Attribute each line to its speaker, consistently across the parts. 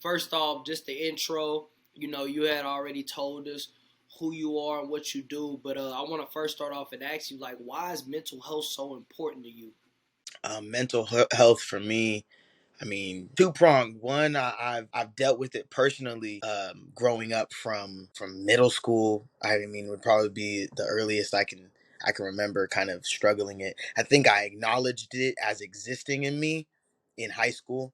Speaker 1: first off, just the intro. You had already told us who you are and what you do, but I want to first start off and ask you, like, why is mental health so important to you?
Speaker 2: Health for me, I mean, two pronged. One, I've dealt with it personally, growing up from middle school. I mean, would probably be the earliest I can remember kind of struggling it. I think I acknowledged it as existing in me in high school,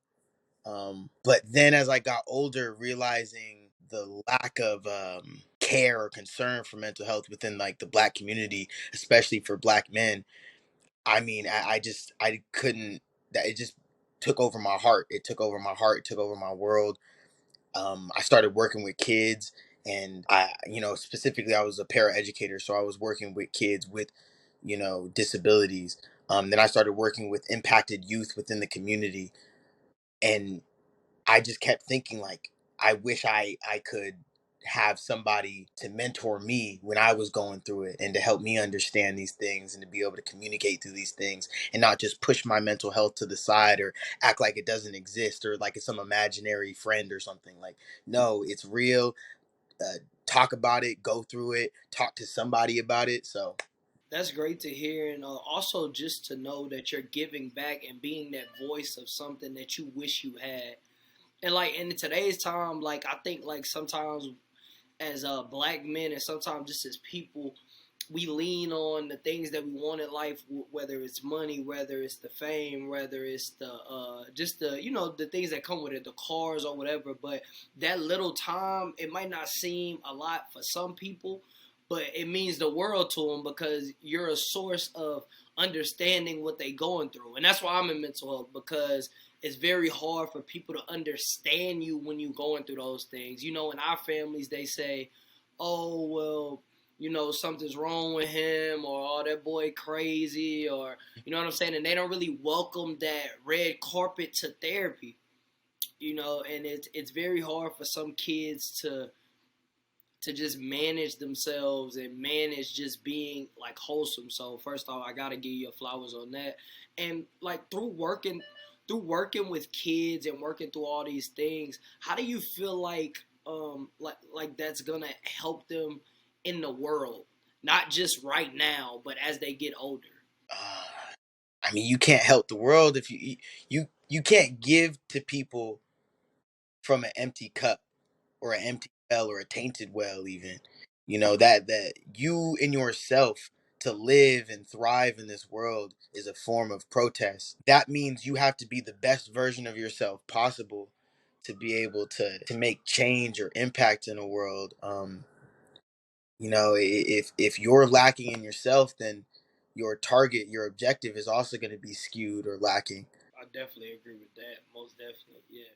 Speaker 2: but then as I got older, realizing the lack of care or concern for mental health within like the Black community, especially for Black men. I mean, I couldn't. That it just took over my heart. It took over my heart. It took over my world. I started working with kids, and specifically, I was a paraeducator, so I was working with kids with, disabilities. Then I started working with impacted youth within the community, and I just kept thinking like I wish I could have somebody to mentor me when I was going through it and to help me understand these things and to be able to communicate through these things and not just push my mental health to the side or act like it doesn't exist or like it's some imaginary friend or something. Like, no, it's real. Talk about it, go through it, talk to somebody about it. So
Speaker 1: That's great to hear, and also just to know that you're giving back and being that voice of something that you wish you had. And like in today's time, like I think like sometimes as black men and sometimes just as people, we lean on the things that we want in life, whether it's money, whether it's the fame, whether it's the just the the things that come with it, the cars or whatever. But that little time, it might not seem a lot for some people, but it means the world to them because you're a source of understanding what they going through, and that's why I'm in mental health because it's very hard for people to understand you when you're going through those things. In our families, they say, "Oh well, something's wrong with him," or "oh, that boy crazy," or you know what I'm saying, and they don't really welcome that red carpet to therapy, and it's very hard for some kids to just manage themselves and manage just being like wholesome. So first off, I gotta give you flowers on that. And like through working with kids and working through all these things, how do you feel like that's gonna help them in the world? Not just right now, but as they get older.
Speaker 2: uh, I mean, you can't help the world if you can't give to people from an empty cup or an empty well or a tainted well even. That you in yourself to live and thrive in this world is a form of protest. That means you have to be the best version of yourself possible to be able to make change or impact in a world. If you're lacking in yourself, then your target, your objective is also going to be skewed or lacking.
Speaker 1: I definitely agree with that. Most definitely, yeah.